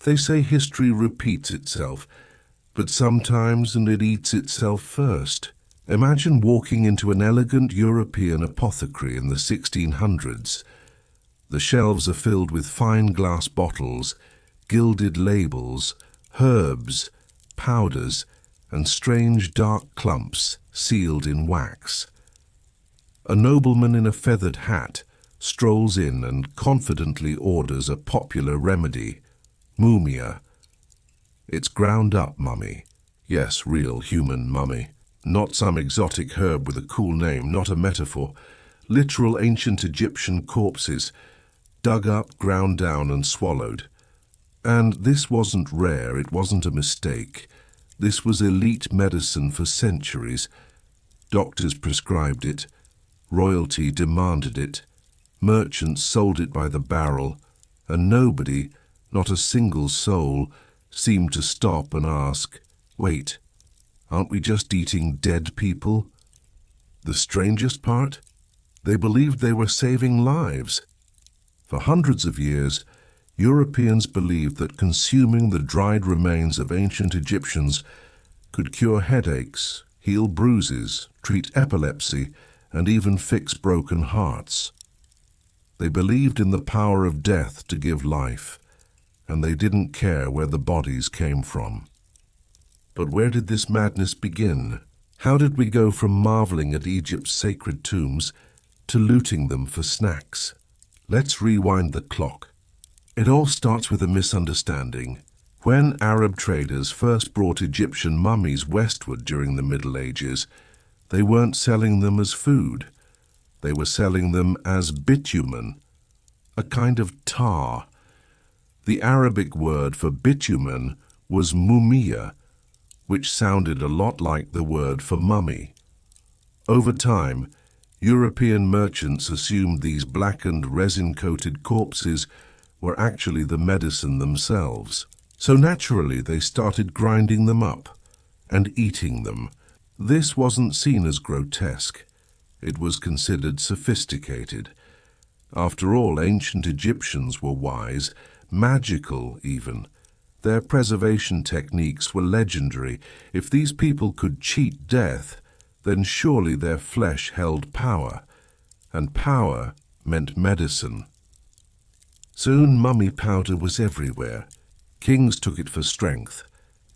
They say history repeats itself, but sometimes it eats itself first. Imagine walking into an elegant European apothecary in the 1600s. The shelves are filled with fine glass bottles, gilded labels, herbs, powders, and strange dark clumps sealed in wax. A nobleman in a feathered hat strolls in and confidently orders a popular remedy, mumia. It's ground up mummy. Yes, real human mummy. Not some exotic herb with a cool name, not a metaphor. Literal ancient Egyptian corpses, dug up, ground down, and swallowed. And this wasn't rare, it wasn't a mistake. This was elite medicine for centuries. Doctors prescribed it. Royalty demanded it. Merchants sold it by the barrel. And nobody, not a single soul, seemed to stop and ask, wait, aren't we just eating dead people? The strangest part? They believed they were saving lives. For hundreds of years, Europeans believed that consuming the dried remains of ancient Egyptians could cure headaches, heal bruises, treat epilepsy, and even fix broken hearts. They believed in the power of death to give life, and they didn't care where the bodies came from. But where did this madness begin? How did we go from marveling at Egypt's sacred tombs to looting them for snacks? Let's rewind the clock. It all starts with a misunderstanding. When Arab traders first brought Egyptian mummies westward during the Middle Ages, they weren't selling them as food. They were selling them as bitumen, a kind of tar. The Arabic word for bitumen was mumia, which sounded a lot like the word for mummy. Over time, European merchants assumed these blackened, resin-coated corpses were actually the medicine themselves. So naturally, they started grinding them up and eating them. This wasn't seen as grotesque. It was considered sophisticated. After all, ancient Egyptians were wise, magical even. Their preservation techniques were legendary. If these people could cheat death, then surely their flesh held power, and power meant medicine. Soon mummy powder was everywhere. Kings took it for strength.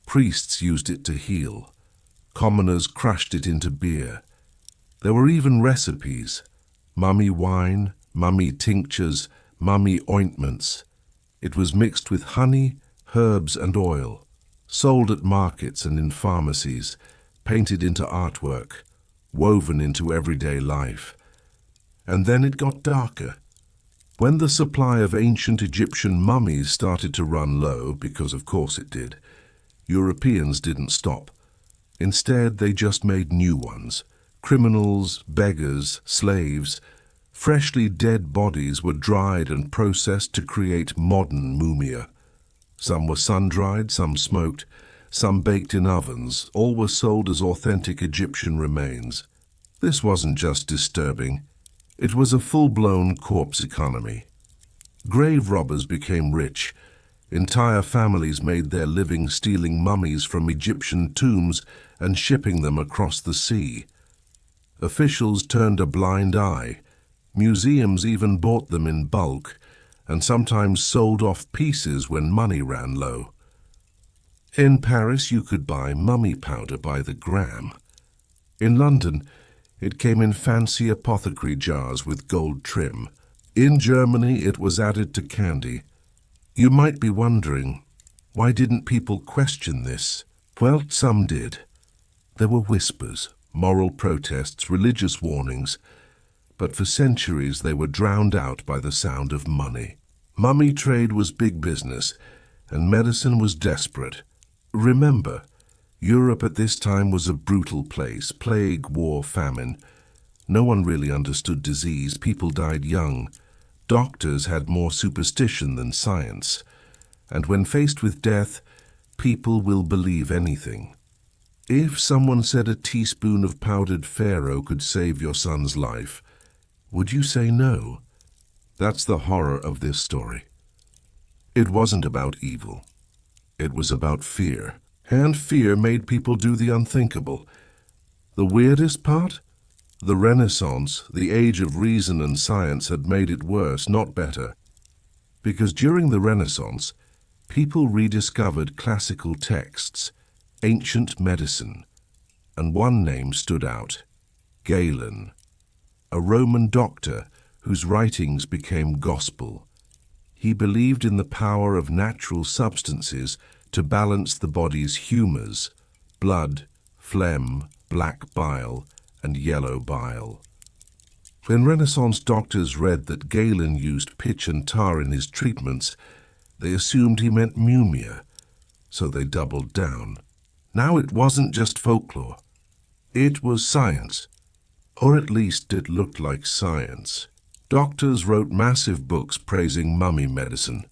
Priests used it to heal. Commoners crushed it into beer. There were even recipes: mummy wine, mummy tinctures, mummy ointments. It was mixed with honey, herbs and oil, sold at markets and in pharmacies, painted into artwork, woven into everyday life. And then it got darker. When the supply of ancient Egyptian mummies started to run low, because of course it did, Europeans didn't stop. Instead, they just made new ones. Criminals, beggars, slaves, freshly dead bodies were dried and processed to create modern mumia. Some were sun-dried, some smoked, some baked in ovens. All were sold as authentic Egyptian remains. This wasn't just disturbing. It was a full-blown corpse economy. Grave robbers became rich. Entire families made their living stealing mummies from Egyptian tombs and shipping them across the sea. Officials turned a blind eye. Museums even bought them in bulk, and sometimes sold off pieces when money ran low. In Paris, you could buy mummy powder by the gram. In London, it came in fancy apothecary jars with gold trim. In Germany, it was added to candy. You might be wondering, why didn't people question this? Well, some did. There were whispers, moral protests, religious warnings, but for centuries they were drowned out by the sound of money. Mummy trade was big business, and medicine was desperate. Remember, Europe at this time was a brutal place: plague, war, famine. No one really understood disease. People died young. Doctors had more superstition than science. And when faced with death, people will believe anything. If someone said a teaspoon of powdered Pharaoh could save your son's life, would you say no? That's the horror of this story. It wasn't about evil. It was about fear. And fear made people do the unthinkable. The weirdest part? The Renaissance, the age of reason and science, had made it worse, not better. Because during the Renaissance, people rediscovered classical texts, ancient medicine, and one name stood out: Galen, a Roman doctor whose writings became gospel. He believed in the power of natural substances to balance the body's humors: blood, phlegm, black bile, and yellow bile. When Renaissance doctors read that Galen used pitch and tar in his treatments, they assumed he meant mumia, so they doubled down. Now it wasn't just folklore. It was science. Or at least it looked like science. Doctors wrote massive books praising mummy medicine.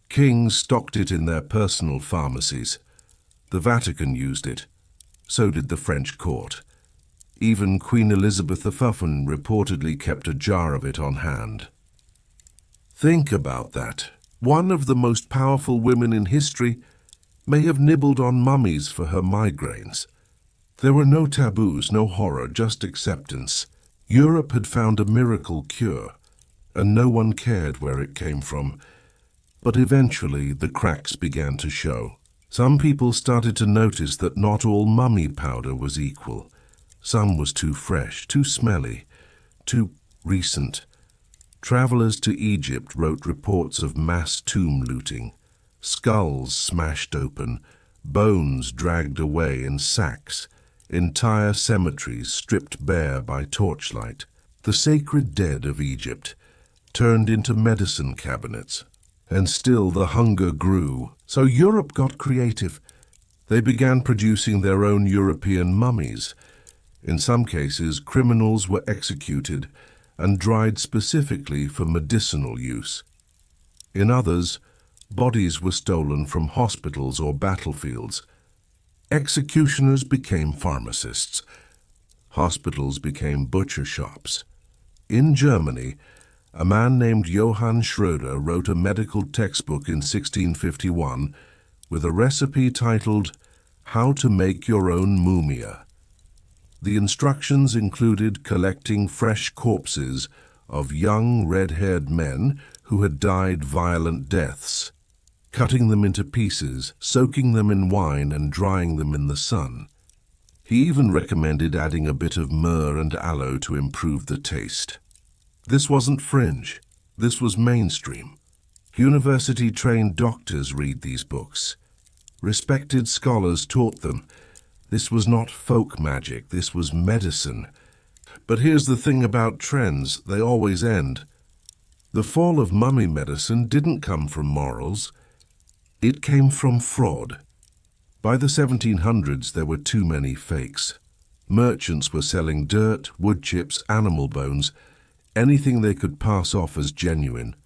Kings stocked it in their personal pharmacies. The Vatican used it. So did the French court. Even Queen Elizabeth I reportedly kept a jar of it on hand. Think about that. One of the most powerful women in history may have nibbled on mummies for her migraines. There were no taboos, no horror, just acceptance. Europe had found a miracle cure, and no one cared where it came from. But eventually the cracks began to show. Some people started to notice that not all mummy powder was equal. Some was too fresh, too smelly, too recent. Travelers to Egypt wrote reports of mass tomb looting, skulls smashed open, bones dragged away in sacks, entire cemeteries stripped bare by torchlight. The sacred dead of Egypt turned into medicine cabinets. And still the hunger grew. So Europe got creative. They began producing their own European mummies. In some cases, criminals were executed and dried specifically for medicinal use. In others, bodies were stolen from hospitals or battlefields. Executioners became pharmacists. Hospitals became butcher shops. In Germany, a man named Johann Schröder wrote a medical textbook in 1651 with a recipe titled How to Make Your Own Mumia. The instructions included collecting fresh corpses of young red-haired men who had died violent deaths, cutting them into pieces, soaking them in wine and drying them in the sun. He even recommended adding a bit of myrrh and aloe to improve the taste. This wasn't fringe. This was mainstream. University-trained doctors read these books. Respected scholars taught them. This was not folk magic, this was medicine. But here's the thing about trends, they always end. The fall of mummy medicine didn't come from morals. It came from fraud. By the 1700s, there were too many fakes. Merchants were selling dirt, wood chips, animal bones, anything they could pass off as genuine.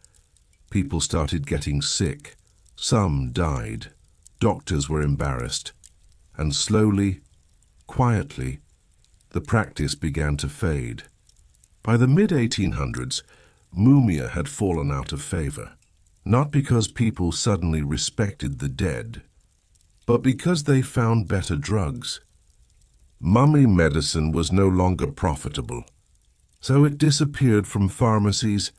People started getting sick. Some died. Doctors were embarrassed. And slowly, quietly, the practice began to fade. By the mid-1800s, mumia had fallen out of favor, not because people suddenly respected the dead, but because they found better drugs. Mummy medicine was no longer profitable, so it disappeared from pharmacies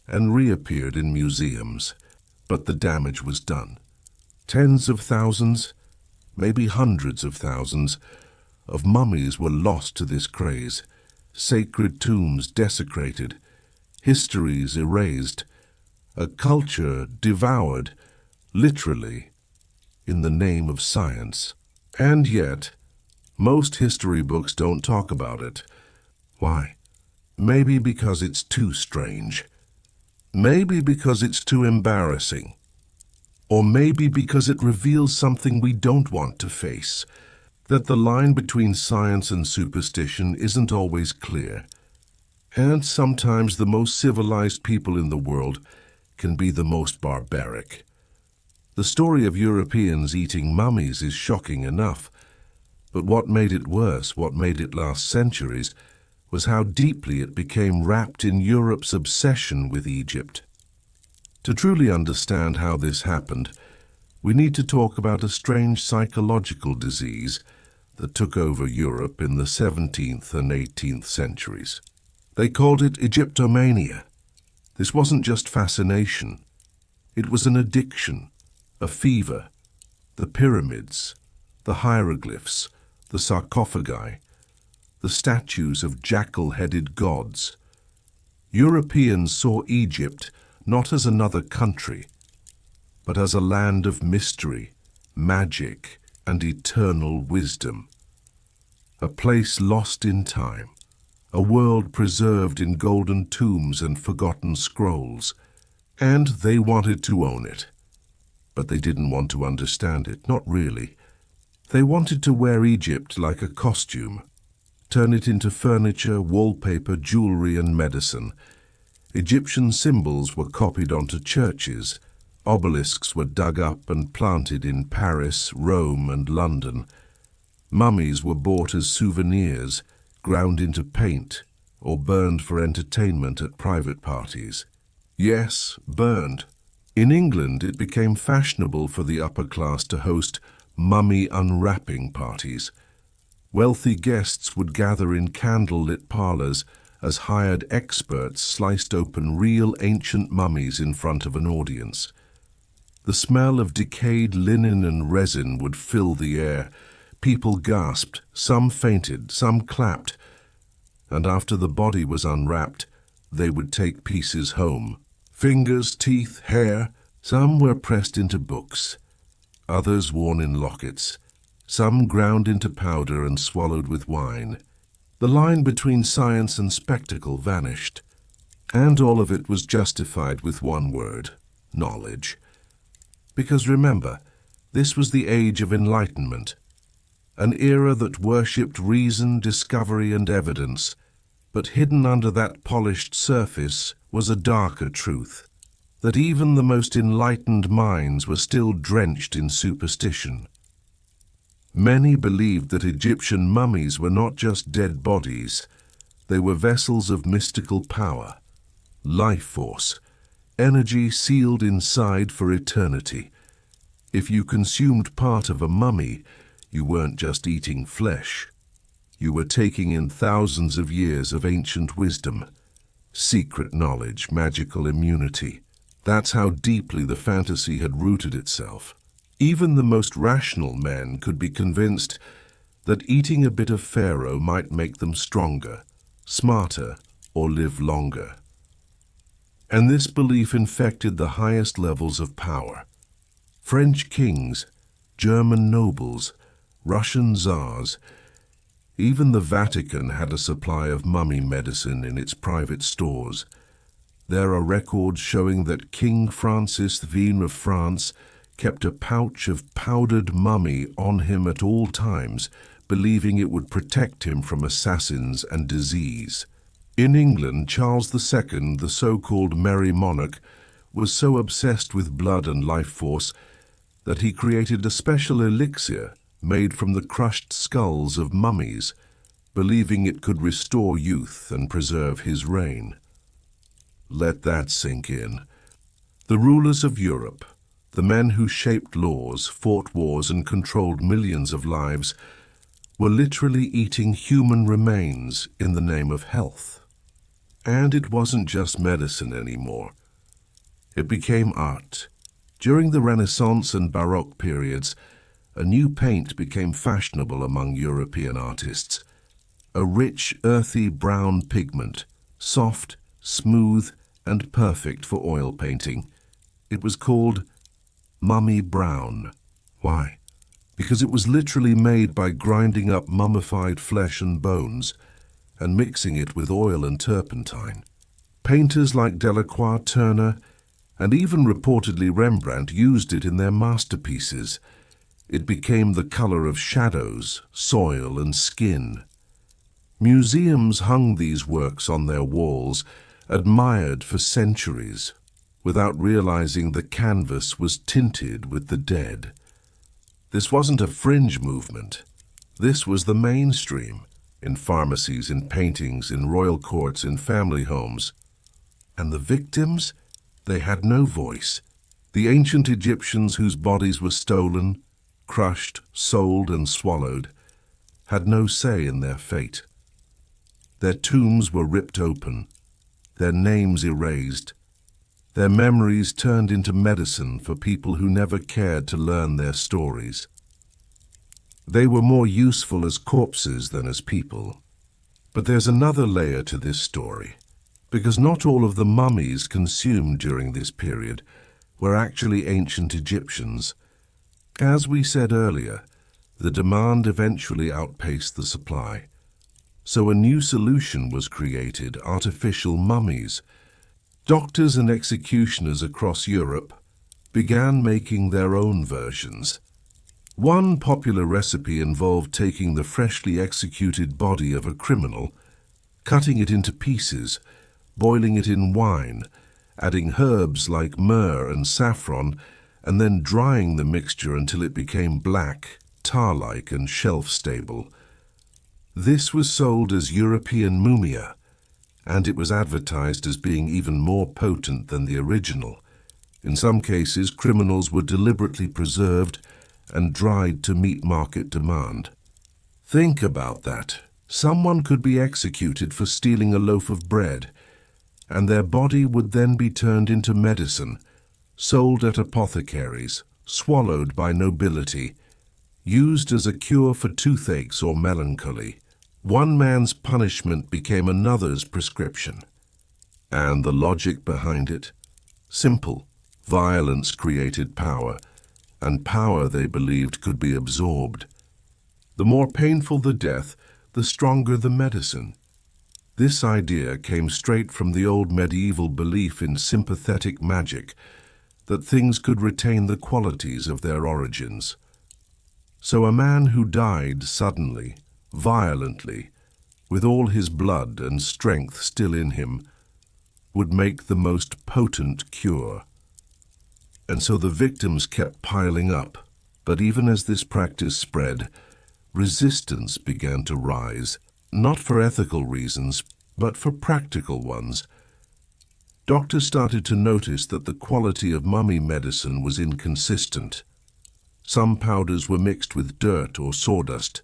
and reappeared in museums. But the damage was done. Tens of thousands, maybe hundreds of thousands, of mummies were lost to this craze. Sacred tombs desecrated, histories erased, a culture devoured, literally, in the name of science. And yet, most history books don't talk about it. Why? Maybe because it's too strange. Maybe because it's too embarrassing. Or maybe because it reveals something we don't want to face, that the line between science and superstition isn't always clear. And sometimes the most civilized people in the world can be the most barbaric. The story of Europeans eating mummies is shocking enough, but what made it worse, what made it last centuries, was how deeply it became wrapped in Europe's obsession with Egypt. To truly understand how this happened, we need to talk about a strange psychological disease that took over Europe in the 17th and 18th centuries. They called it Egyptomania. This wasn't just fascination. It was an addiction, a fever. The pyramids, the hieroglyphs, the sarcophagi, the statues of jackal-headed gods. Europeans saw Egypt not as another country, but as a land of mystery, magic, and eternal wisdom. A place lost in time, a world preserved in golden tombs and forgotten scrolls, and they wanted to own it. But they didn't want to understand it, not really. They wanted to wear Egypt like a costume, turn it into furniture, wallpaper, jewelry, and medicine. Egyptian symbols were copied onto churches. Obelisks were dug up and planted in Paris, Rome, and London. Mummies were bought as souvenirs, ground into paint, or burned for entertainment at private parties. Yes, burned. In England, it became fashionable for the upper class to host mummy unwrapping parties. Wealthy guests would gather in candle-lit parlors as hired experts sliced open real ancient mummies in front of an audience. The smell of decayed linen and resin would fill the air. People gasped, some fainted, some clapped, and after the body was unwrapped, they would take pieces home. Fingers, teeth, hair, some were pressed into books, others worn in lockets, some ground into powder and swallowed with wine. The line between science and spectacle vanished, and all of it was justified with one word: knowledge. Because remember, this was the age of enlightenment, an era that worshipped reason, discovery, and evidence, but hidden under that polished surface was a darker truth, that even the most enlightened minds were still drenched in superstition. Many believed that Egyptian mummies were not just dead bodies, they were vessels of mystical power, life force, energy sealed inside for eternity. If you consumed part of a mummy, you weren't just eating flesh. You were taking in thousands of years of ancient wisdom, secret knowledge, magical immunity. That's how deeply the fantasy had rooted itself. Even the most rational men could be convinced that eating a bit of Pharaoh might make them stronger, smarter, or live longer. And this belief infected the highest levels of power. French kings, German nobles, Russian czars, even the Vatican had a supply of mummy medicine in its private stores. There are records showing that King Francis V of France kept a pouch of powdered mummy on him at all times, believing it would protect him from assassins and disease. In England, Charles II, the so-called Merry Monarch, was so obsessed with blood and life force that he created a special elixir made from the crushed skulls of mummies, believing it could restore youth and preserve his reign. Let that sink in. The rulers of Europe, the men who shaped laws, fought wars, and controlled millions of lives, were literally eating human remains in the name of health. And it wasn't just medicine anymore. It became art. During the Renaissance and Baroque periods, a new paint became fashionable among European artists. A rich, earthy brown pigment, soft, smooth, and perfect for oil painting. It was called mummy brown. Why? Because it was literally made by grinding up mummified flesh and bones and mixing it with oil and turpentine. Painters like Delacroix, Turner, and even reportedly Rembrandt used it in their masterpieces. It became the color of shadows, soil, and skin. Museums hung these works on their walls, admired for centuries, without realizing the canvas was tinted with the dead. This wasn't a fringe movement. This was the mainstream, in pharmacies, in paintings, in royal courts, in family homes. And the victims? They had no voice. The ancient Egyptians whose bodies were stolen, crushed, sold, and swallowed had no say in their fate. Their tombs were ripped open, their names erased, their memories turned into medicine for people who never cared to learn their stories. They were more useful as corpses than as people. But there's another layer to this story, because not all of the mummies consumed during this period were actually ancient Egyptians. As we said earlier, the demand eventually outpaced the supply. So a new solution was created: artificial mummies. Doctors and executioners across Europe began making their own versions. One popular recipe involved taking the freshly executed body of a criminal, cutting it into pieces, boiling it in wine, adding herbs like myrrh and saffron, and then drying the mixture until it became black, tar-like, and shelf-stable. This was sold as European mumia, and it was advertised as being even more potent than the original. In some cases, criminals were deliberately preserved and dried to meet market demand. Think about that. Someone could be executed for stealing a loaf of bread, and their body would then be turned into medicine, sold at apothecaries, swallowed by nobility, used as a cure for toothaches or melancholy. One man's punishment became another's prescription. And the logic behind it? Simple. Violence created power, and power, they believed, could be absorbed. The more painful the death, the stronger the medicine. This idea came straight from the old medieval belief in sympathetic magic, that things could retain the qualities of their origins. So a man who died suddenly, violently, with all his blood and strength still in him, would make the most potent cure. And so the victims kept piling up. But even as this practice spread, resistance began to rise, not for ethical reasons, but for practical ones. Doctors started to notice that the quality of mummy medicine was inconsistent. Some powders were mixed with dirt or sawdust.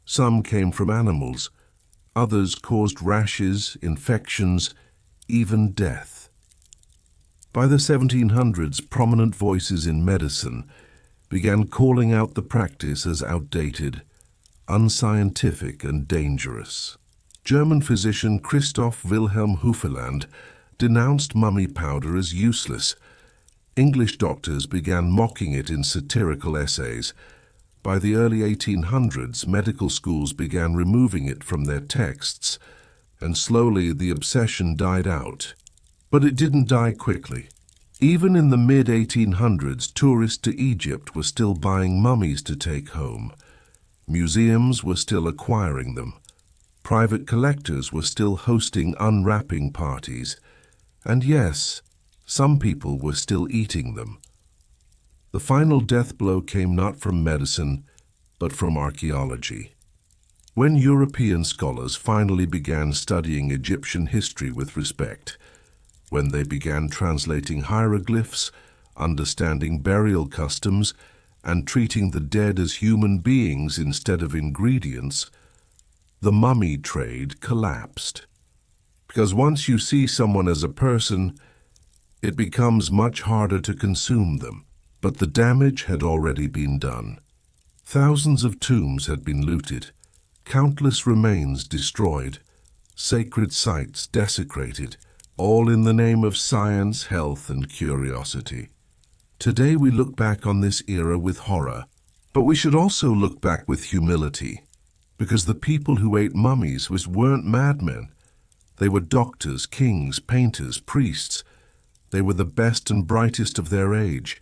Some came from animals. Others caused rashes, infections, even death. By the 1700s, prominent voices in medicine began calling out the practice as outdated, unscientific, and dangerous. German physician Christoph Wilhelm Hufeland denounced mummy powder as useless. English doctors began mocking it in satirical essays. By the early 1800s, medical schools began removing it from their texts, and slowly the obsession died out. But it didn't die quickly. Even in the mid-1800s, tourists to Egypt were still buying mummies to take home. Museums were still acquiring them. Private collectors were still hosting unwrapping parties. And yes, some people were still eating them. The final death blow came not from medicine, but from archaeology. When European scholars finally began studying Egyptian history with respect, when they began translating hieroglyphs, understanding burial customs, and treating the dead as human beings instead of ingredients, the mummy trade collapsed. Because once you see someone as a person, it becomes much harder to consume them. But the damage had already been done. Thousands of tombs had been looted, countless remains destroyed, sacred sites desecrated, all in the name of science, health, and curiosity. Today we look back on this era with horror, but we should also look back with humility, because the people who ate mummies weren't madmen. They were doctors, kings, painters, priests. They were the best and brightest of their age,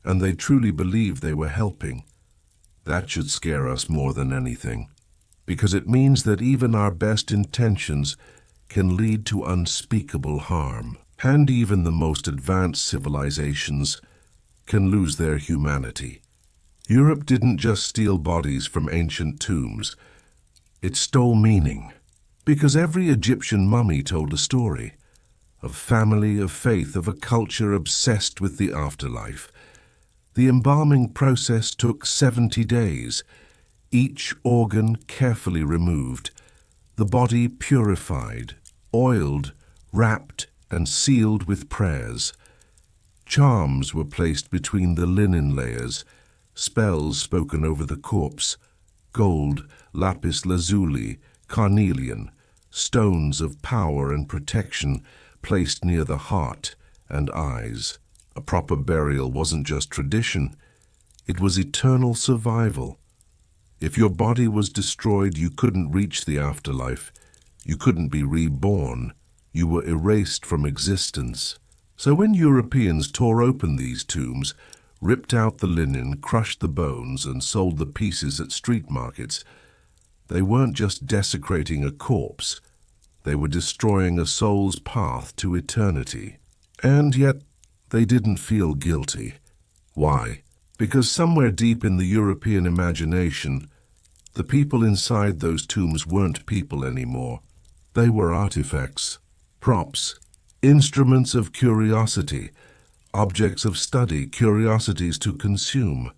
and they truly believed they were helping. That should scare us more than anything, because it means that even our best intentions can lead to unspeakable harm, and even the most advanced civilizations can lose their humanity. Europe didn't just steal bodies from ancient tombs, it stole meaning, because every Egyptian mummy told a story. of family, of faith, of a culture obsessed with the afterlife. The embalming process took 70 days, each organ carefully removed, the body purified, oiled, wrapped, and sealed with prayers. Charms were placed between the linen layers, spells spoken over the corpse, gold, lapis lazuli, carnelian, stones of power and protection placed near the heart and eyes. A proper burial wasn't just tradition, it was eternal survival. If your body was destroyed, you couldn't reach the afterlife. You couldn't be reborn. You were erased from existence. So when Europeans tore open these tombs, ripped out the linen, crushed the bones, and sold the pieces at street markets, they weren't just desecrating a corpse. They were destroying a soul's path to eternity. And yet, they didn't feel guilty. Why? Because somewhere deep in the European imagination, the people inside those tombs weren't people anymore. They were artifacts, props, instruments of curiosity, objects of study, curiosities to consume.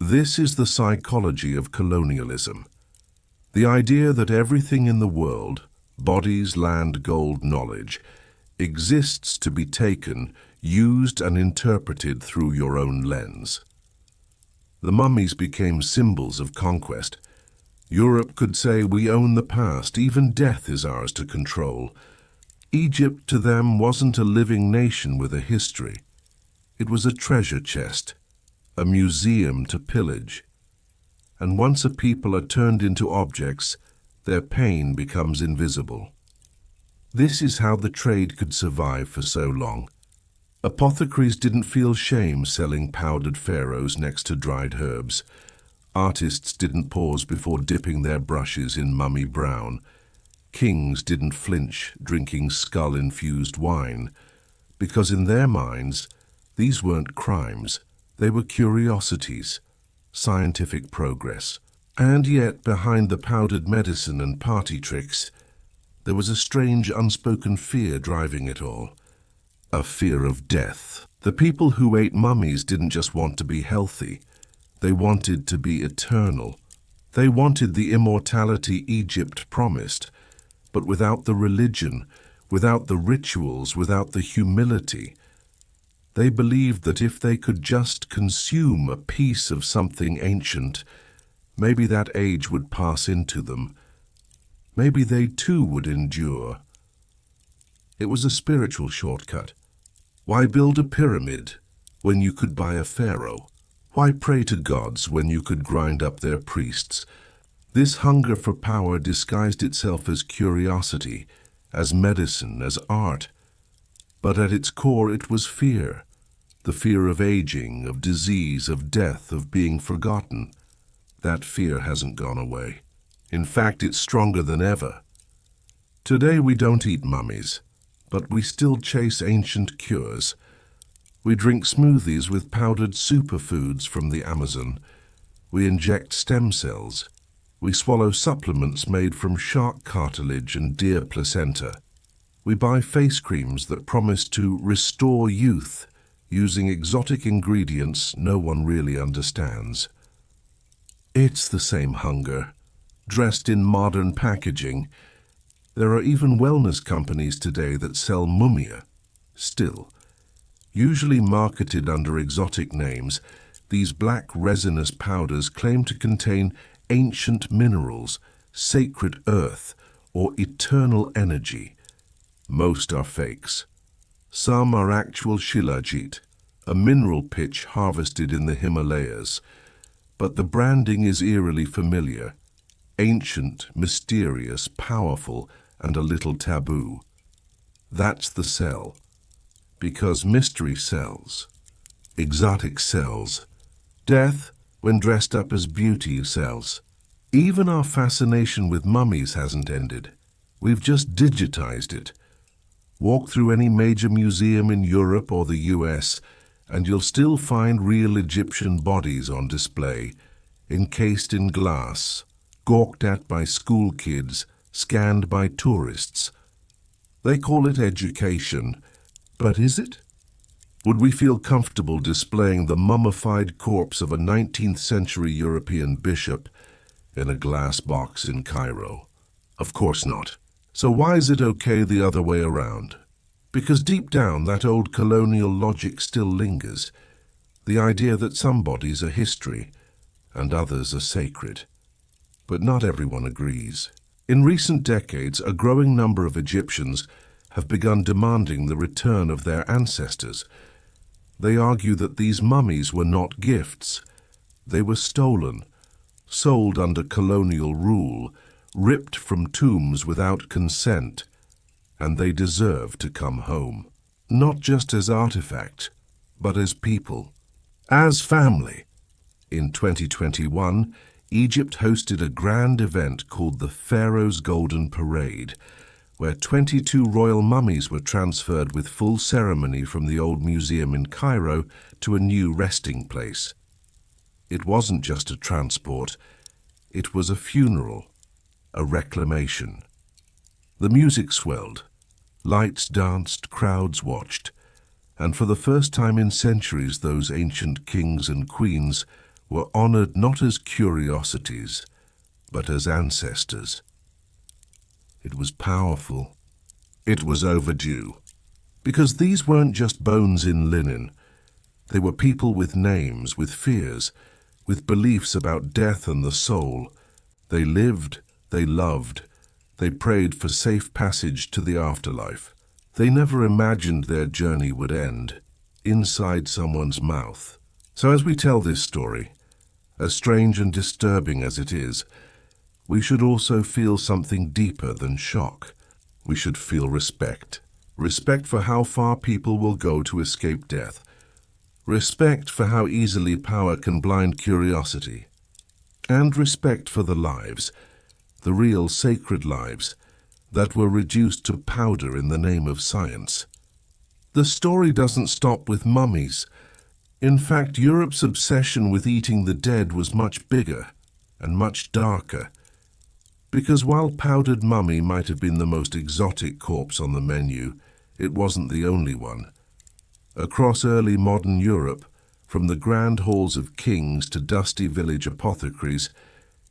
This is the psychology of colonialism. The idea that everything in the world, bodies, land, gold, knowledge, exists to be taken, used and interpreted through your own lens. The mummies became symbols of conquest. Europe could say, we own the past, even death is ours to control. Egypt to them wasn't a living nation with a history. It was a treasure chest, a museum to pillage. And once a people are turned into objects, their pain becomes invisible. This is how the trade could survive for so long. Apothecaries didn't feel shame selling powdered pharaohs next to dried herbs. Artists didn't pause before dipping their brushes in mummy brown. Kings didn't flinch drinking skull-infused wine, because in their minds, these weren't crimes, they were curiosities, scientific progress. And yet, behind the powdered medicine and party tricks, there was a strange unspoken fear driving it all. A fear of death. The people who ate mummies didn't just want to be healthy, they wanted to be eternal. They wanted the immortality Egypt promised, but without the religion, without the rituals, without the humility. They believed that if they could just consume a piece of something ancient, maybe that age would pass into them. Maybe they too would endure. It was a spiritual shortcut. Why build a pyramid when you could buy a pharaoh? Why pray to gods when you could grind up their priests? This hunger for power disguised itself as curiosity, as medicine, as art. But at its core it was fear. The fear of aging, of disease, of death, of being forgotten. That fear hasn't gone away. In fact, it's stronger than ever. Today we don't eat mummies, but we still chase ancient cures. We drink smoothies with powdered superfoods from the Amazon. We inject stem cells. We swallow supplements made from shark cartilage and deer placenta. We buy face creams that promise to restore youth using exotic ingredients no one really understands. It's the same hunger, dressed in modern packaging. There are even wellness companies today that sell mumia. Still, usually marketed under exotic names, these black resinous powders claim to contain ancient minerals, sacred earth, or eternal energy. Most are fakes. Some are actual shilajit, a mineral pitch harvested in the Himalayas. But the branding is eerily familiar. Ancient, mysterious, powerful, and a little taboo. That's the sell. Because mystery sells. Exotic sells. Death, when dressed up as beauty, sells. Even our fascination with mummies hasn't ended. We've just digitized it. Walk through any major museum in Europe or the US, and you'll still find real Egyptian bodies on display, encased in glass, gawked at by school kids, scanned by tourists. They call it education. But is it? Would we feel comfortable displaying the mummified corpse of a 19th century European bishop in a glass box in Cairo? Of course not. So why is it okay the other way around? Because deep down that old colonial logic still lingers. The idea that some bodies are history and others are sacred. But not everyone agrees. In recent decades, a growing number of Egyptians have begun demanding the return of their ancestors. They argue that these mummies were not gifts. They were stolen, sold under colonial rule, ripped from tombs without consent, and they deserve to come home. Not just as artifacts, but as people, as family. In 2021, Egypt hosted a grand event called the Pharaoh's Golden Parade, where 22 royal mummies were transferred with full ceremony from the old museum in Cairo to a new resting place. It wasn't just a transport, it was a funeral, a reclamation. The music swelled, lights danced, crowds watched, and for the first time in centuries those ancient kings and queens were honored not as curiosities, but as ancestors. It was powerful. It was overdue. Because these weren't just bones in linen. They were people with names, with fears, with beliefs about death and the soul. They lived, they loved, they prayed for safe passage to the afterlife. They never imagined their journey would end inside someone's mouth. So as we tell this story, as strange and disturbing as it is, we should also feel something deeper than shock. We should feel respect. Respect for how far people will go to escape death. Respect for how easily power can blind curiosity. And respect for the lives, the real sacred lives, that were reduced to powder in the name of science. The story doesn't stop with mummies. In fact, Europe's obsession with eating the dead was much bigger and much darker. Because while powdered mummy might have been the most exotic corpse on the menu, it wasn't the only one. Across early modern Europe, from the grand halls of kings to dusty village apothecaries,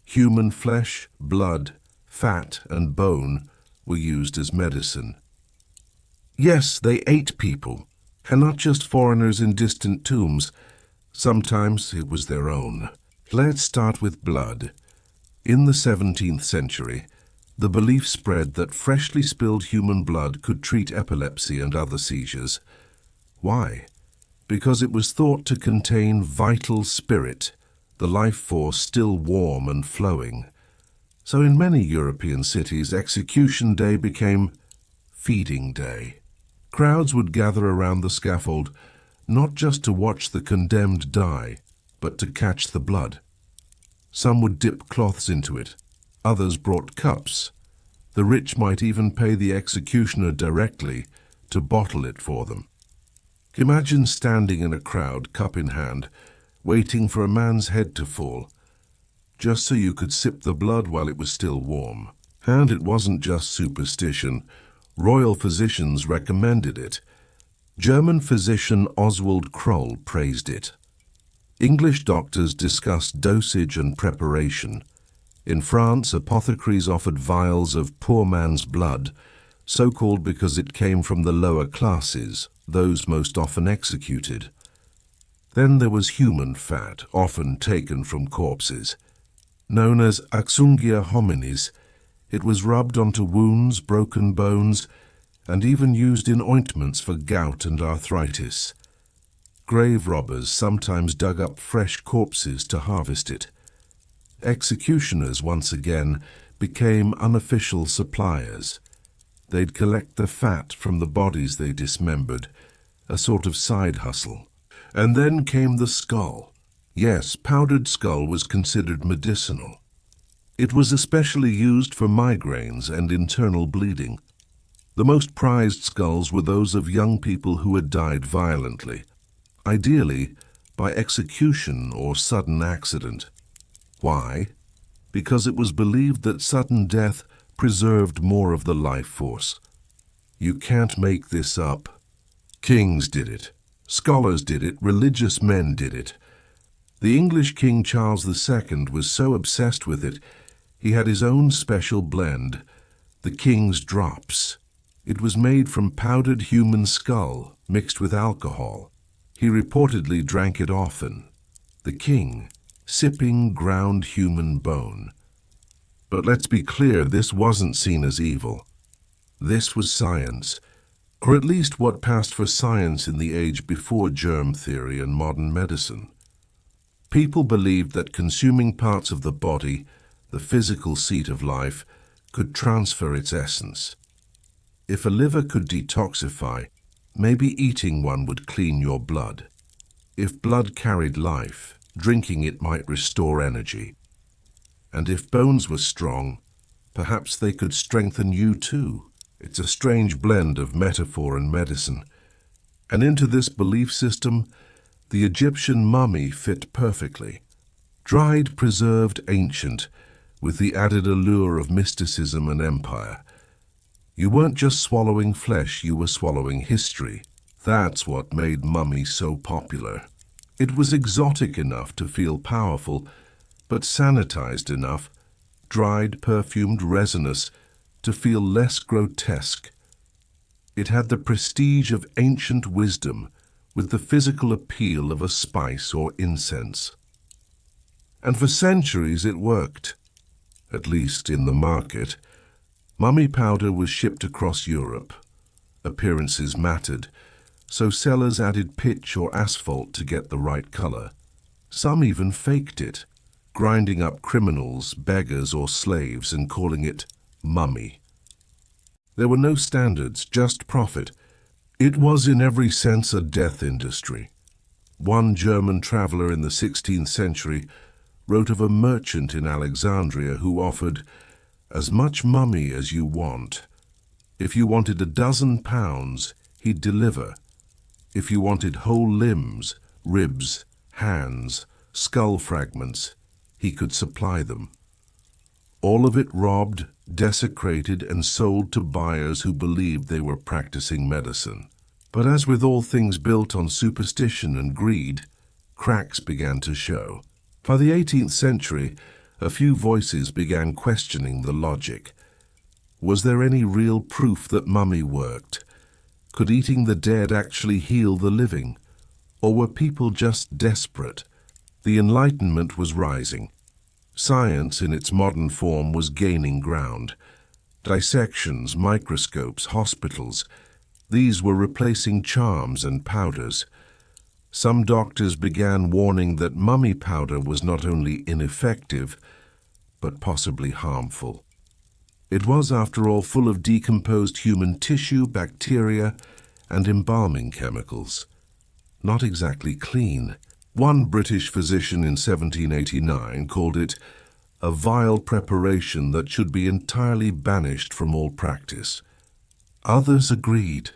human flesh, blood, fat, and bone were used as medicine. Yes, they ate people, and not just foreigners in distant tombs. Sometimes it was their own. Let's start with blood. In the 17th century, the belief spread that freshly spilled human blood could treat epilepsy and other seizures. Why? Because it was thought to contain vital spirit, the life force still warm and flowing. So in many European cities, execution day became feeding day. Crowds would gather around the scaffold, not just to watch the condemned die, but to catch the blood. Some would dip cloths into it. Others brought cups. The rich might even pay the executioner directly to bottle it for them. Imagine standing in a crowd, cup in hand, waiting for a man's head to fall, just so you could sip the blood while it was still warm. And it wasn't just superstition. Royal physicians recommended it. German physician Oswald Kroll praised it. English doctors discussed dosage and preparation. In France, apothecaries offered vials of poor man's blood, so called because it came from the lower classes, those most often executed. Then there was human fat, often taken from corpses. Known as axungia hominis, it was rubbed onto wounds, broken bones, and even used in ointments for gout and arthritis. Grave robbers sometimes dug up fresh corpses to harvest it. Executioners, once again, became unofficial suppliers. They'd collect the fat from the bodies they dismembered, a sort of side hustle. And then came the skull. Yes, powdered skull was considered medicinal. It was especially used for migraines and internal bleeding. The most prized skulls were those of young people who had died violently, ideally by execution or sudden accident. Why? Because it was believed that sudden death preserved more of the life force. You can't make this up. Kings did it. Scholars did it. Religious men did it. The English King Charles II was so obsessed with it, he had his own special blend, the King's Drops. It was made from powdered human skull mixed with alcohol. He reportedly drank it often. The king, sipping ground human bone. But let's be clear, this wasn't seen as evil. This was science, or at least what passed for science in the age before germ theory and modern medicine. People believed that consuming parts of the body, the physical seat of life, could transfer its essence. If a liver could detoxify, maybe eating one would clean your blood. If blood carried life, drinking it might restore energy. And if bones were strong, perhaps they could strengthen you too. It's a strange blend of metaphor and medicine. And into this belief system, the Egyptian mummy fit perfectly. Dried, preserved, ancient, with the added allure of mysticism and empire. You weren't just swallowing flesh, you were swallowing history. That's what made mummy so popular. It was exotic enough to feel powerful, but sanitized enough, dried, perfumed, resinous, to feel less grotesque. It had the prestige of ancient wisdom, with the physical appeal of a spice or incense. And for centuries it worked, at least in the market. Mummy powder was shipped across Europe. Appearances mattered, so sellers added pitch or asphalt to get the right color. Some even faked it, grinding up criminals, beggars, or slaves and calling it mummy. There were no standards, just profit. It was in every sense a death industry. One German traveler in the 16th century wrote of a merchant in Alexandria who offered as much mummy as you want. If you wanted 12 pounds, he'd deliver. If you wanted whole limbs, ribs, hands, skull fragments, he could supply them. All of it robbed, desecrated, and sold to buyers who believed they were practicing medicine. But as with all things built on superstition and greed, cracks began to show. By the 18th century, a few voices began questioning the logic. Was there any real proof that mummy worked? Could eating the dead actually heal the living? Or were people just desperate? The Enlightenment was rising. Science, in its modern form, was gaining ground. Dissections, microscopes, hospitals, these were replacing charms and powders. Some doctors began warning that mummy powder was not only ineffective, but possibly harmful. It was, after all, full of decomposed human tissue, bacteria, and embalming chemicals. Not exactly clean. One British physician in 1789 called it a vile preparation that should be entirely banished from all practice. Others agreed.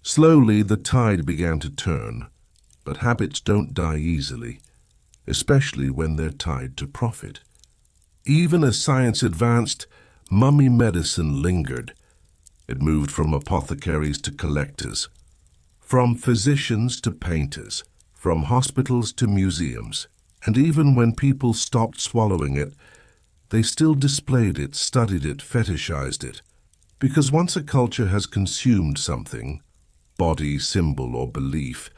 Slowly, the tide began to turn. But habits don't die easily, especially when they're tied to profit. Even as science advanced, mummy medicine lingered. It moved from apothecaries to collectors, from physicians to painters, from hospitals to museums. And even when people stopped swallowing it, they still displayed it, studied it, fetishized it. Because once a culture has consumed something, body, symbol, or belief,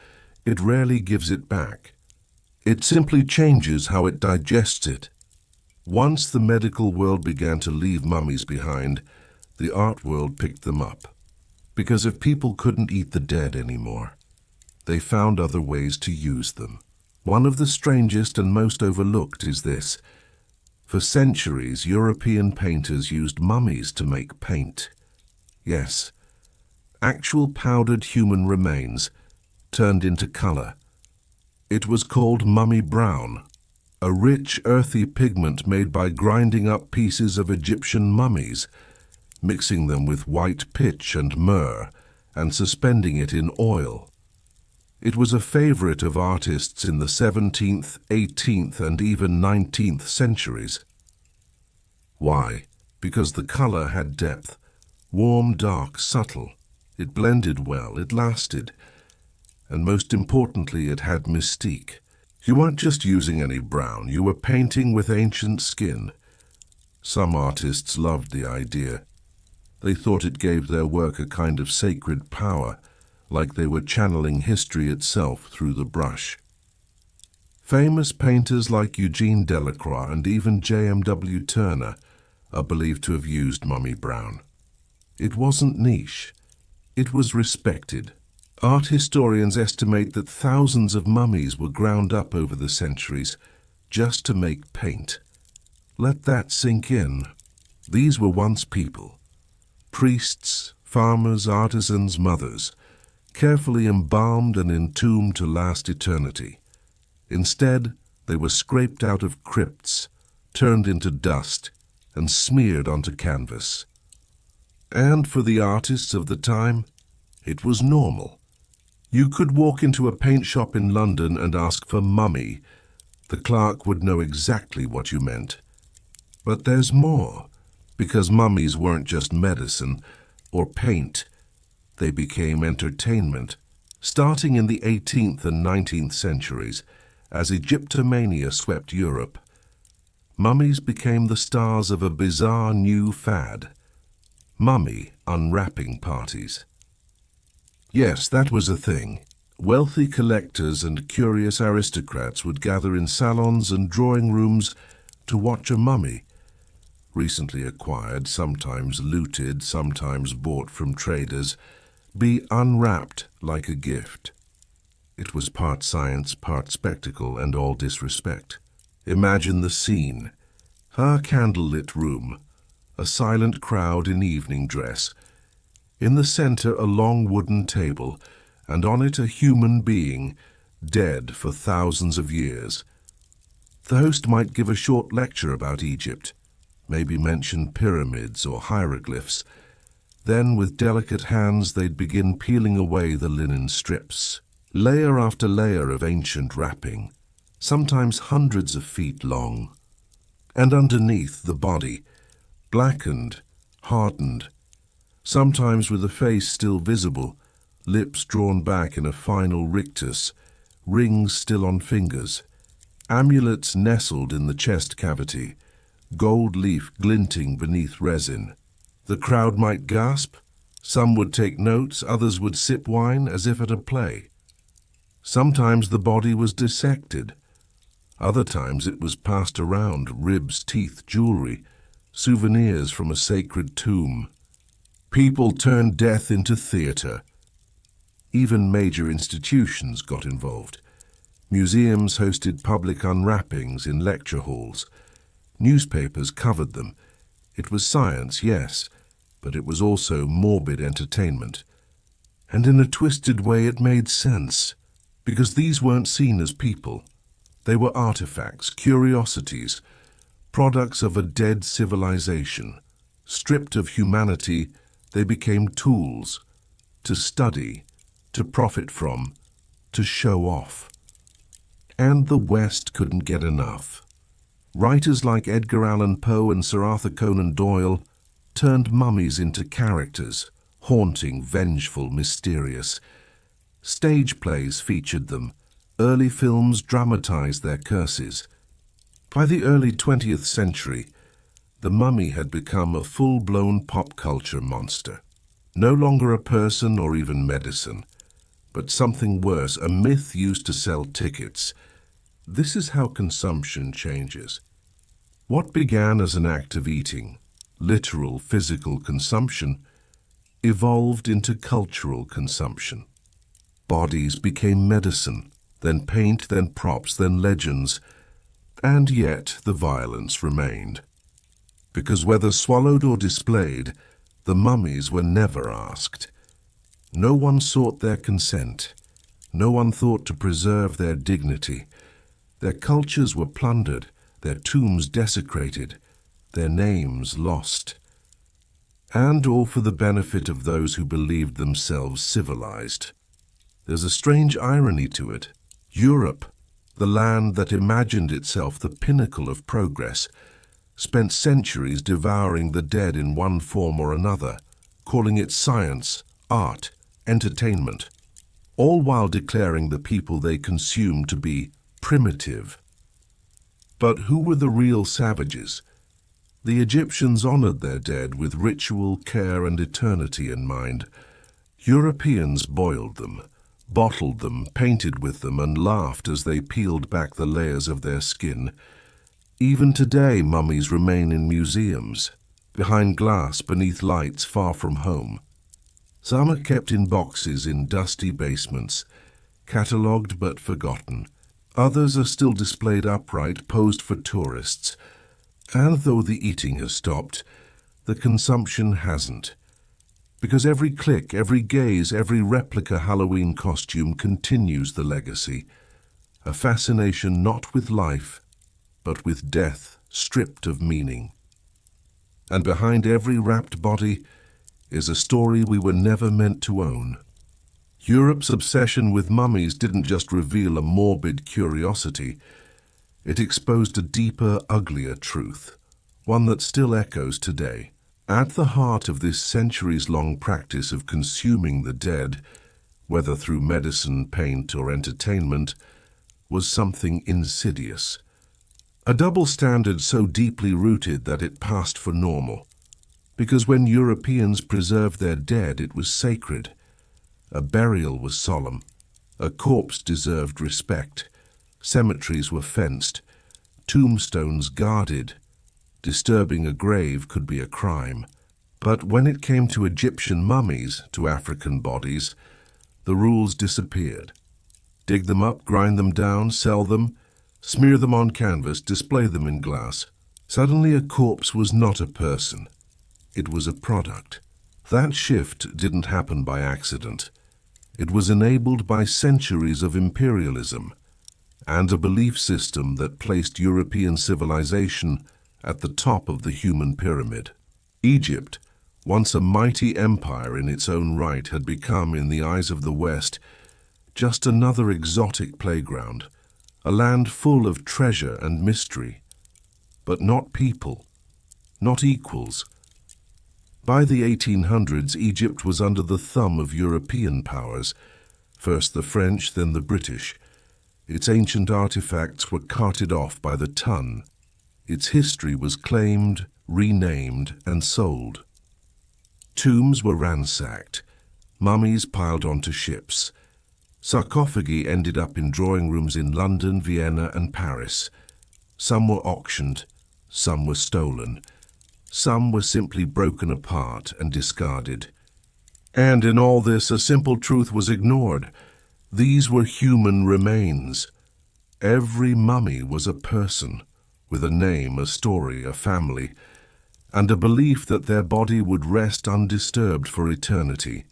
it rarely gives it back. It simply changes how it digests it. Once the medical world began to leave mummies behind, the art world picked them up. Because if people couldn't eat the dead anymore, they found other ways to use them. One of the strangest and most overlooked is this. For centuries, European painters used mummies to make paint. Yes, actual powdered human remains turned into color. It was called mummy brown, a rich, earthy pigment made by grinding up pieces of Egyptian mummies, mixing them with white pitch and myrrh, and suspending it in oil. It was a favorite of artists in the 17th, 18th, and even 19th centuries. Why? Because the color had depth, warm, dark, subtle. It blended well, it lasted, and most importantly, it had mystique. You weren't just using any brown, you were painting with ancient skin. Some artists loved the idea. They thought it gave their work a kind of sacred power, like they were channeling history itself through the brush. Famous painters like Eugene Delacroix and even J.M.W. Turner are believed to have used mummy brown. It wasn't niche. It was respected. Art historians estimate that thousands of mummies were ground up over the centuries just to make paint. Let that sink in. These were once people. Priests, farmers, artisans, mothers, carefully embalmed and entombed to last eternity. Instead, they were scraped out of crypts, turned into dust, and smeared onto canvas. And for the artists of the time, it was normal. You could walk into a paint shop in London and ask for mummy. The clerk would know exactly what you meant. But there's more, because mummies weren't just medicine or paint. They became entertainment. Starting in the 18th and 19th centuries, as Egyptomania swept Europe, mummies became the stars of a bizarre new fad: mummy unwrapping parties. Yes, that was a thing. Wealthy collectors and curious aristocrats would gather in salons and drawing rooms to watch a mummy, recently acquired, sometimes looted, sometimes bought from traders, be unwrapped like a gift. It was part science, part spectacle, and all disrespect. Imagine the scene. A candlelit room, a silent crowd in evening dress. In the center, a long wooden table, and on it a human being, dead for thousands of years. The host might give a short lecture about Egypt, maybe mention pyramids or hieroglyphs. Then, with delicate hands, they'd begin peeling away the linen strips. Layer after layer of ancient wrapping, sometimes hundreds of feet long. And underneath, the body, blackened, hardened, sometimes with the face still visible, lips drawn back in a final rictus, rings still on fingers, amulets nestled in the chest cavity, gold leaf glinting beneath resin. The crowd might gasp, some would take notes, others would sip wine as if at a play. Sometimes the body was dissected. Other times it was passed around, ribs, teeth, jewelry, souvenirs from a sacred tomb. People turned death into theater. Even major institutions got involved. Museums hosted public unwrappings in lecture halls. Newspapers covered them. It was science, yes, but it was also morbid entertainment. And in a twisted way it made sense, because these weren't seen as people. They were artifacts, curiosities, products of a dead civilization. Stripped of humanity, they became tools to study, to profit from, to show off. And the West couldn't get enough. Writers like Edgar Allan Poe and Sir Arthur Conan Doyle turned mummies into characters, haunting, vengeful, mysterious. Stage plays featured them. Early films dramatized their curses. By the early 20th century, the mummy had become a full-blown pop culture monster. No longer a person or even medicine, but something worse, a myth used to sell tickets. This is how consumption changes. What began as an act of eating, literal physical consumption, evolved into cultural consumption. Bodies became medicine, then paint, then props, then legends, and yet the violence remained. Because whether swallowed or displayed, the mummies were never asked. No one sought their consent. No one thought to preserve their dignity. Their cultures were plundered, their tombs desecrated, their names lost. And all for the benefit of those who believed themselves civilized. There's a strange irony to it. Europe, the land that imagined itself the pinnacle of progress, spent centuries devouring the dead in one form or another, calling it science, art, entertainment, all while declaring the people they consumed to be primitive. But who were the real savages? The Egyptians honored their dead with ritual, care, and eternity in mind. Europeans boiled them, bottled them, painted with them, and laughed as they peeled back the layers of their skin. Even today, mummies remain in museums, behind glass, beneath lights, far from home. Some are kept in boxes in dusty basements, catalogued but forgotten. Others are still displayed upright, posed for tourists. And though the eating has stopped, the consumption hasn't. Because every click, every gaze, every replica Halloween costume continues the legacy. A fascination not with life, but with death stripped of meaning. And behind every wrapped body is a story we were never meant to own. Europe's obsession with mummies didn't just reveal a morbid curiosity. It exposed a deeper, uglier truth, one that still echoes today. At the heart of this centuries-long practice of consuming the dead, whether through medicine, paint, or entertainment, was something insidious. A double standard so deeply rooted that it passed for normal. Because when Europeans preserved their dead, it was sacred. A burial was solemn. A corpse deserved respect. Cemeteries were fenced. Tombstones guarded. Disturbing a grave could be a crime. But when it came to Egyptian mummies, to African bodies, the rules disappeared. Dig them up, grind them down, sell them, smear them on canvas, display them in glass. Suddenly a corpse was not a person. It was a product. That shift didn't happen by accident. It was enabled by centuries of imperialism and a belief system that placed European civilization at the top of the human pyramid. Egypt, once a mighty empire in its own right, had become, in the eyes of the West, just another exotic playground, a land full of treasure and mystery, but not people, not equals. By the 1800s, Egypt was under the thumb of European powers, first the French, then the British. Its ancient artifacts were carted off by the ton. Its history was claimed, renamed, and sold. Tombs were ransacked, mummies piled onto ships. Sarcophagi ended up in drawing rooms in London, Vienna, and Paris. Some were auctioned, some were stolen. Some were simply broken apart and discarded. And in all this, a simple truth was ignored. These were human remains. Every mummy was a person, with a name, a story, a family, and a belief that their body would rest undisturbed for eternity.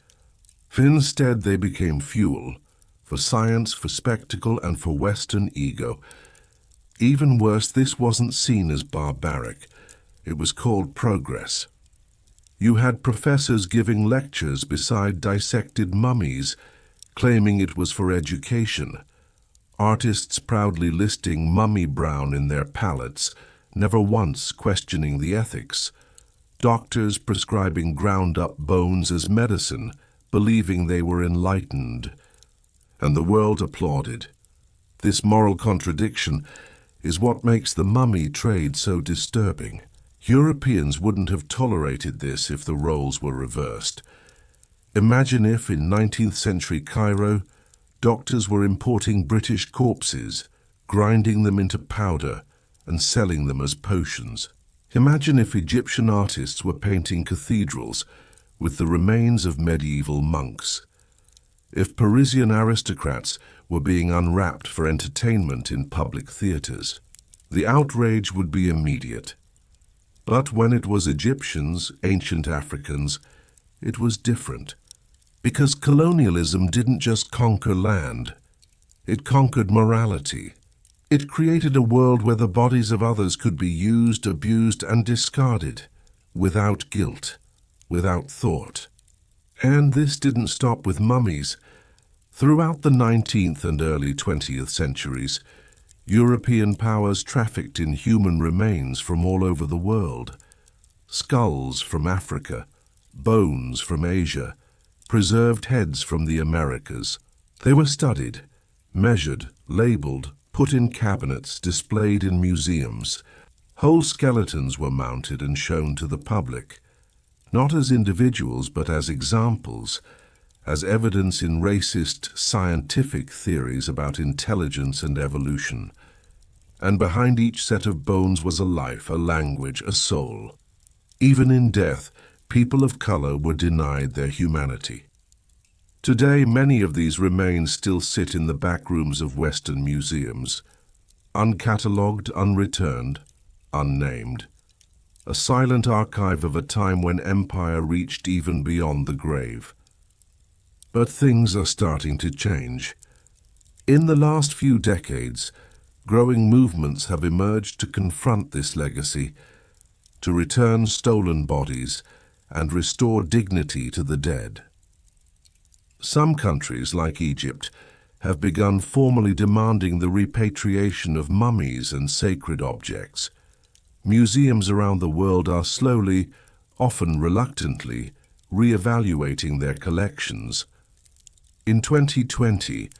Instead, they became fuel, for science, for spectacle, and for Western ego. Even worse, this wasn't seen as barbaric. It was called progress. You had professors giving lectures beside dissected mummies, claiming it was for education. Artists proudly listing mummy brown in their palettes, never once questioning the ethics. Doctors prescribing ground-up bones as medicine, believing they were enlightened. And the world applauded. This moral contradiction is what makes the mummy trade so disturbing. Europeans wouldn't have tolerated this if the roles were reversed. Imagine if, in 19th century Cairo, doctors were importing British corpses, grinding them into powder, and selling them as potions. Imagine if Egyptian artists were painting cathedrals with the remains of medieval monks. If Parisian aristocrats were being unwrapped for entertainment in public theatres. The outrage would be immediate. But when it was Egyptians, ancient Africans, it was different. Because colonialism didn't just conquer land. It conquered morality. It created a world where the bodies of others could be used, abused, and discarded, without guilt, without thought. And this didn't stop with mummies. Throughout the 19th and early 20th centuries, European powers trafficked in human remains from all over the world. Skulls from Africa, bones from Asia, preserved heads from the Americas. They were studied, measured, labeled, put in cabinets, displayed in museums. Whole skeletons were mounted and shown to the public, not as individuals but as examples, as evidence in racist scientific theories about intelligence and evolution. And behind each set of bones was a life, a language, a soul. Even in death, people of color were denied their humanity. Today, many of these remains still sit in the back rooms of Western museums, uncatalogued, unreturned, unnamed. A silent archive of a time when empire reached even beyond the grave. But things are starting to change. In the last few decades, growing movements have emerged to confront this legacy, to return stolen bodies and restore dignity to the dead. Some countries, like Egypt, have begun formally demanding the repatriation of mummies and sacred objects. Museums around the world are slowly, often reluctantly, re-evaluating their collections. In 2020,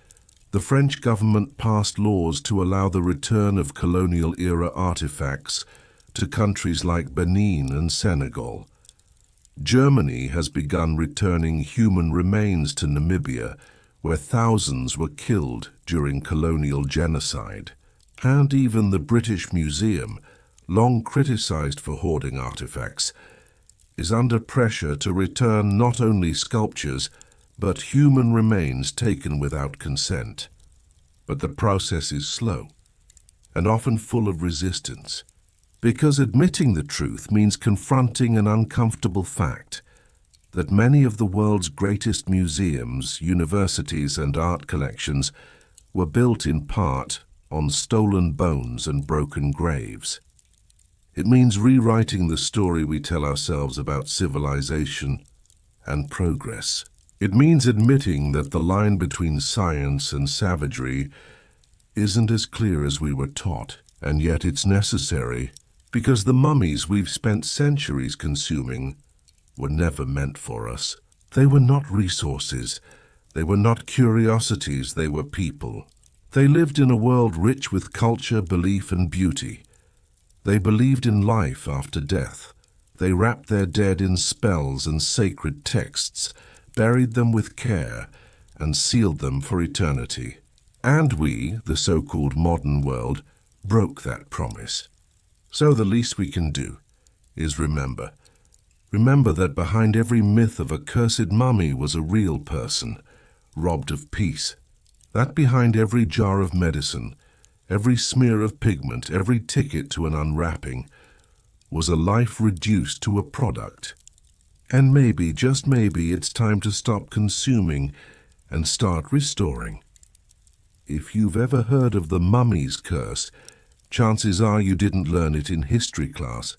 the French government passed laws to allow the return of colonial-era artifacts to countries like Benin and Senegal. Germany has begun returning human remains to Namibia, where thousands were killed during colonial genocide. And even the British Museum, long criticized for hoarding artifacts, is under pressure to return not only sculptures, but human remains taken without consent. But the process is slow, and often full of resistance, because admitting the truth means confronting an uncomfortable fact that many of the world's greatest museums, universities, and art collections were built in part on stolen bones and broken graves. It means rewriting the story we tell ourselves about civilization and progress. It means admitting that the line between science and savagery isn't as clear as we were taught, and yet it's necessary because the mummies we've spent centuries consuming were never meant for us. They were not resources. They were not curiosities. They were people. They lived in a world rich with culture, belief, and beauty. They believed in life after death. They wrapped their dead in spells and sacred texts, buried them with care, and sealed them for eternity. And we, the so-called modern world, broke that promise. So the least we can do is remember. Remember that behind every myth of a cursed mummy was a real person, robbed of peace. That behind every jar of medicine, every smear of pigment, every ticket to an unwrapping, was a life reduced to a product. And maybe, just maybe, it's time to stop consuming and start restoring. If you've ever heard of the mummy's curse, chances are you didn't learn it in history class.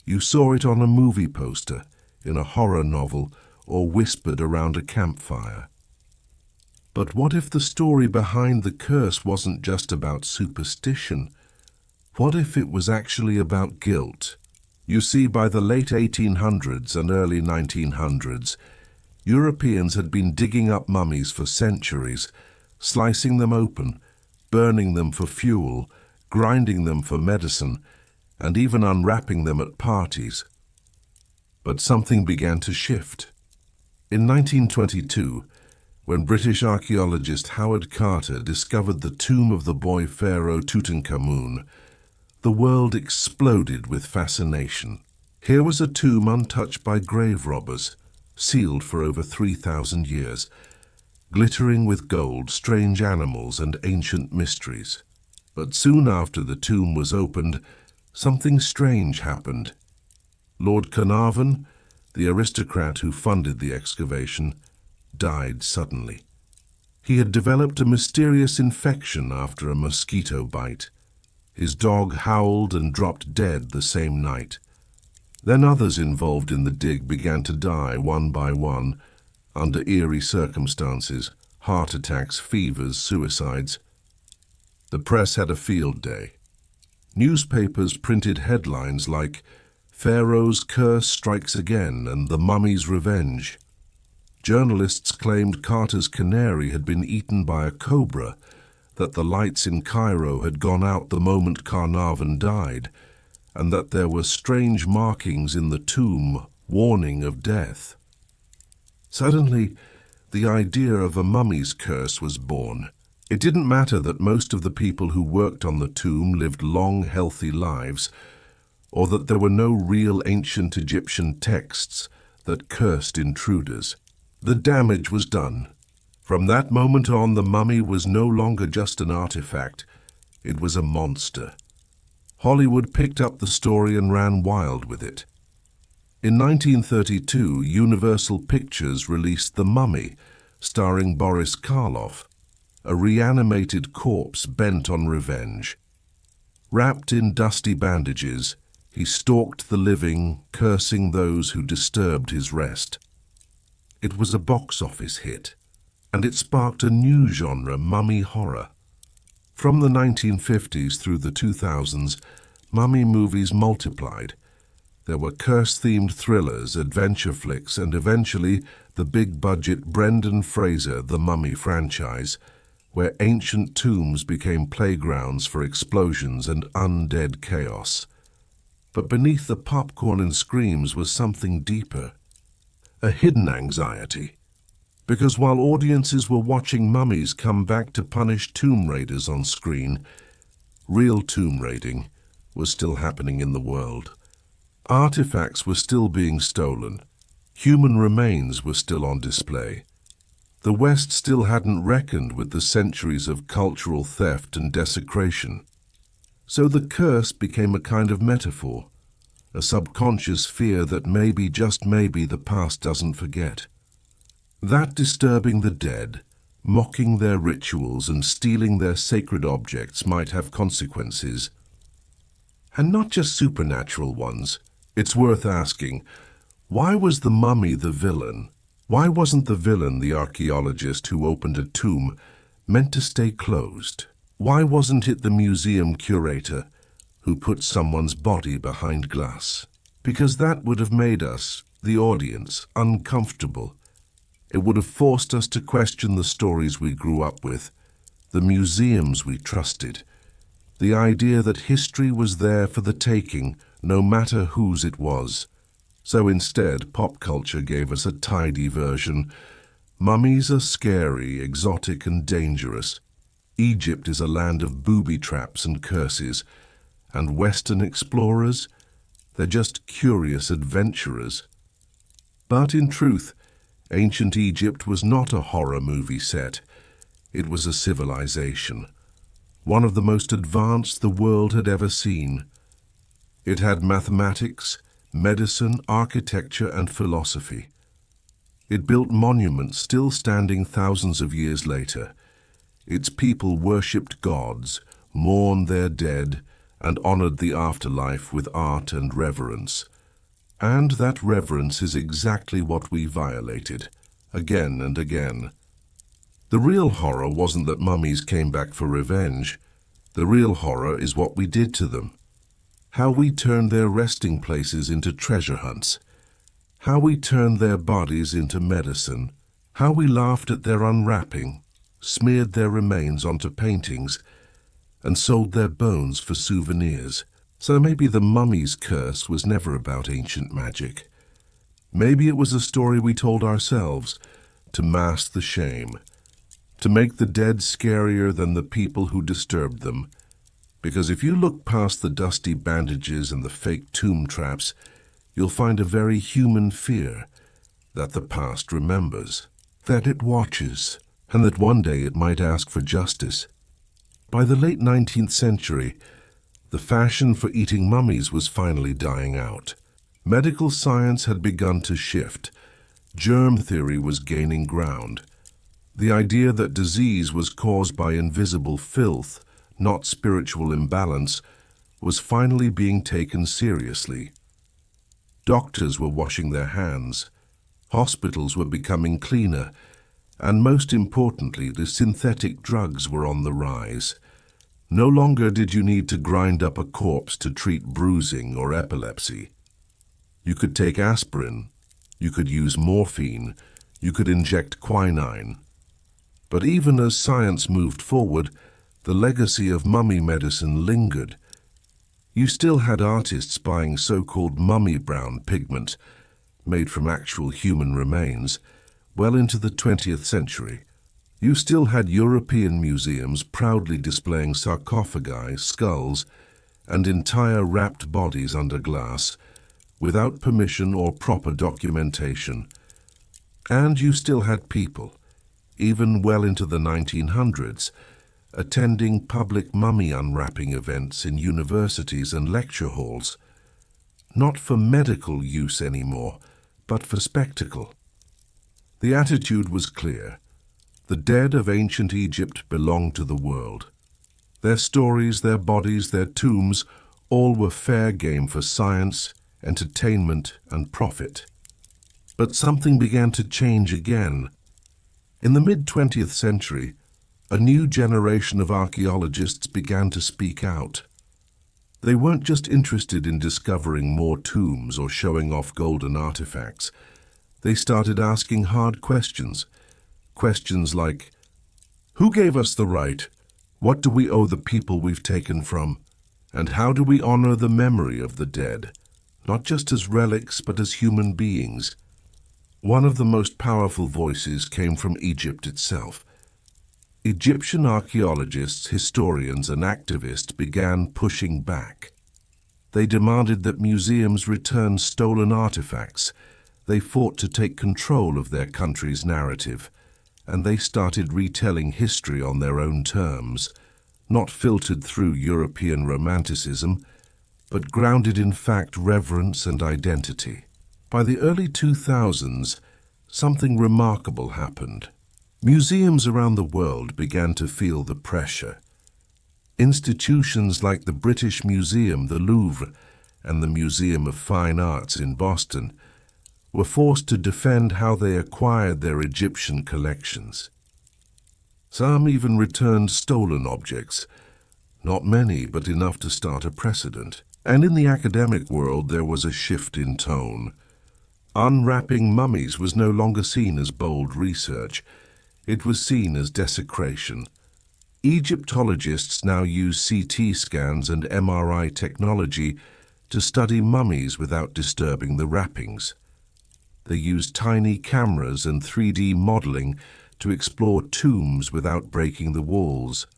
You saw it on a movie poster, in a horror novel, or whispered around a campfire. But what if the story behind the curse wasn't just about superstition? What if it was actually about guilt? You see, by the late 1800s and early 1900s, Europeans had been digging up mummies for centuries, slicing them open, burning them for fuel, grinding them for medicine, and even unwrapping them at parties. But something began to shift. In 1922, when British archaeologist Howard Carter discovered the tomb of the boy pharaoh Tutankhamun, the world exploded with fascination. Here was a tomb untouched by grave robbers, sealed for over 3,000 years, glittering with gold, strange animals, and ancient mysteries. But soon after the tomb was opened, something strange happened. Lord Carnarvon, the aristocrat who funded the excavation, died suddenly. He had developed a mysterious infection after a mosquito bite. His dog howled and dropped dead the same night. Then others involved in the dig began to die one by one, under eerie circumstances, heart attacks, fevers, suicides. The press had a field day. Newspapers printed headlines like, "Pharaoh's curse strikes again" and "The Mummy's Revenge." Journalists claimed Carter's canary had been eaten by a cobra, that the lights in Cairo had gone out the moment Carnarvon died, and that there were strange markings in the tomb warning of death. Suddenly, the idea of a mummy's curse was born. It didn't matter that most of the people who worked on the tomb lived long, healthy lives, or that there were no real ancient Egyptian texts that cursed intruders. The damage was done. From that moment on, the mummy was no longer just an artifact, it was a monster. Hollywood picked up the story and ran wild with it. In 1932, Universal Pictures released The Mummy, starring Boris Karloff, a reanimated corpse bent on revenge. Wrapped in dusty bandages, he stalked the living, cursing those who disturbed his rest. It was a box office hit, and it sparked a new genre, mummy horror. From the 1950s through the 2000s, mummy movies multiplied. There were curse-themed thrillers, adventure flicks, and eventually the big-budget Brendan Fraser The Mummy franchise, where ancient tombs became playgrounds for explosions and undead chaos. But beneath the popcorn and screams was something deeper, a hidden anxiety. Because while audiences were watching mummies come back to punish tomb raiders on screen, real tomb raiding was still happening in the world. Artifacts were still being stolen. Human remains were still on display. The West still hadn't reckoned with the centuries of cultural theft and desecration. So the curse became a kind of metaphor, a subconscious fear that maybe, just maybe, the past doesn't forget. That disturbing the dead, mocking their rituals and stealing their sacred objects might have consequences. And not just supernatural ones. It's worth asking, why was the mummy the villain? Why wasn't the villain the archaeologist who opened a tomb meant to stay closed? Why wasn't it the museum curator who put someone's body behind glass? Because that would have made us, the audience, uncomfortable. It would have forced us to question the stories we grew up with, the museums we trusted, the idea that history was there for the taking, no matter whose it was. So instead, pop culture gave us a tidy version. Mummies are scary, exotic, and dangerous. Egypt is a land of booby traps and curses. And Western explorers? They're just curious adventurers. But in truth, ancient Egypt was not a horror movie set. It was a civilization, one of the most advanced the world had ever seen. It had mathematics, medicine, architecture, and philosophy. It built monuments still standing thousands of years later. Its people worshipped gods, mourned their dead, and honored the afterlife with art and reverence. And that reverence is exactly what we violated, again and again. The real horror wasn't that mummies came back for revenge. The real horror is what we did to them. How we turned their resting places into treasure hunts. How we turned their bodies into medicine. How we laughed at their unwrapping, smeared their remains onto paintings, and sold their bones for souvenirs. So maybe the mummy's curse was never about ancient magic. Maybe it was a story we told ourselves to mask the shame, to make the dead scarier than the people who disturbed them. Because if you look past the dusty bandages and the fake tomb traps, you'll find a very human fear that the past remembers, that it watches, and that one day it might ask for justice. By the late 19th century, the fashion for eating mummies was finally dying out. Medical science had begun to shift. Germ theory was gaining ground. The idea that disease was caused by invisible filth, not spiritual imbalance, was finally being taken seriously. Doctors were washing their hands. Hospitals were becoming cleaner. And most importantly, the synthetic drugs were on the rise. No longer did you need to grind up a corpse to treat bruising or epilepsy. You could take aspirin, you could use morphine, You could inject quinine. But even as science moved forward, the legacy of mummy medicine lingered. You still had artists buying so-called mummy brown pigment, made from actual human remains, well into the 20th century. You still had European museums proudly displaying sarcophagi, skulls, and entire wrapped bodies under glass, without permission or proper documentation. And you still had people, even well into the 1900s, attending public mummy unwrapping events in universities and lecture halls, not for medical use anymore, but for spectacle. The attitude was clear. The dead of ancient Egypt belonged to the world. Their stories, their bodies, their tombs, all were fair game for science, entertainment, and profit. But something began to change again. In the mid-20th century, a new generation of archaeologists began to speak out. They weren't just interested in discovering more tombs or showing off golden artifacts. They started asking hard questions. Questions like, who gave us the right? What do we owe the people we've taken from? And how do we honor the memory of the dead, not just as relics but as human beings? One of the most powerful voices came from Egypt itself. Egyptian archaeologists, historians, and activists began pushing back. They demanded that museums return stolen artifacts. They fought to take control of their country's narrative, and they started retelling history on their own terms, not filtered through European romanticism, but grounded in fact, reverence, and identity. By the early 2000s, something remarkable happened. Museums around the world began to feel the pressure. Institutions like the British Museum, the Louvre, and the Museum of Fine Arts in Boston were forced to defend how they acquired their Egyptian collections. Some even returned stolen objects, not many, but enough to start a precedent. And in the academic world, there was a shift in tone. Unwrapping mummies was no longer seen as bold research. It was seen as desecration. Egyptologists now use CT scans and MRI technology to study mummies without disturbing the wrappings. They use tiny cameras and 3D modeling to explore tombs without breaking the walls.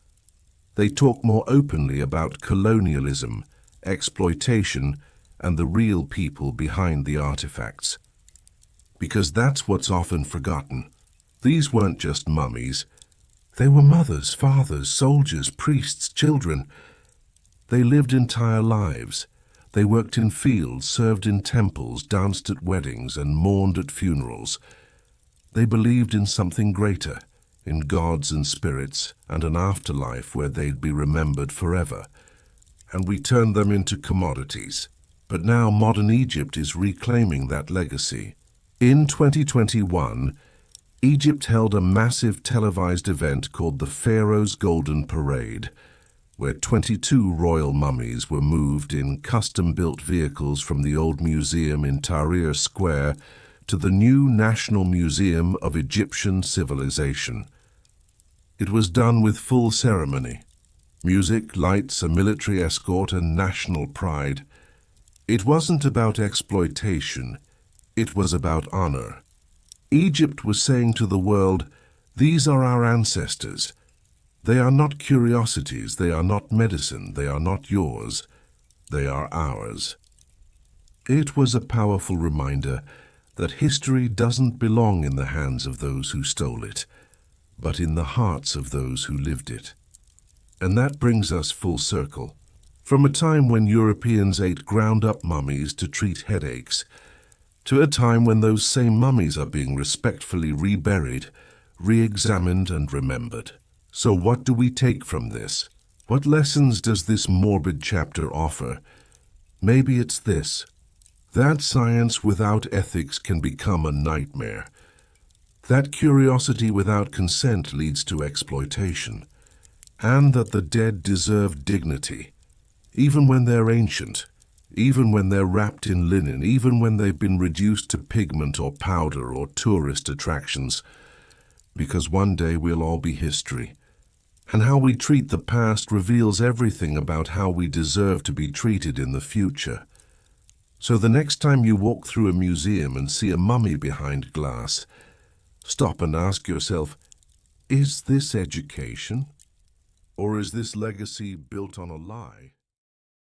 They talk more openly about colonialism, exploitation, and the real people behind the artifacts. Because that's what's often forgotten. These weren't just mummies. They were mothers, fathers, soldiers, priests, children. They lived entire lives. They worked in fields, served in temples, danced at weddings, and mourned at funerals. They believed in something greater, in gods and spirits, and an afterlife where they'd be remembered forever. And we turned them into commodities. But now modern Egypt is reclaiming that legacy. In 2021, Egypt held a massive televised event called the Pharaoh's Golden Parade, where 22 royal mummies were moved in custom-built vehicles from the old museum in Tahrir Square to the new National Museum of Egyptian Civilization. It was done with full ceremony. Music, lights, a military escort, and national pride. It wasn't about exploitation. It was about honor. Egypt was saying to the world, these are our ancestors. They are not curiosities, they are not medicine, they are not yours, they are ours. It was a powerful reminder that history doesn't belong in the hands of those who stole it, but in the hearts of those who lived it. And that brings us full circle. From a time when Europeans ate ground-up mummies to treat headaches, to a time when those same mummies are being respectfully reburied, re-examined, and remembered. So what do we take from this? What lessons does this morbid chapter offer? Maybe it's this: that science without ethics can become a nightmare. That curiosity without consent leads to exploitation. And that the dead deserve dignity, even when they're ancient, even when they're wrapped in linen, even when they've been reduced to pigment or powder or tourist attractions, because one day we'll all be history. And how we treat the past reveals everything about how we deserve to be treated in the future. So the next time you walk through a museum and see a mummy behind glass, stop and ask yourself, is this education? Or is this legacy built on a lie?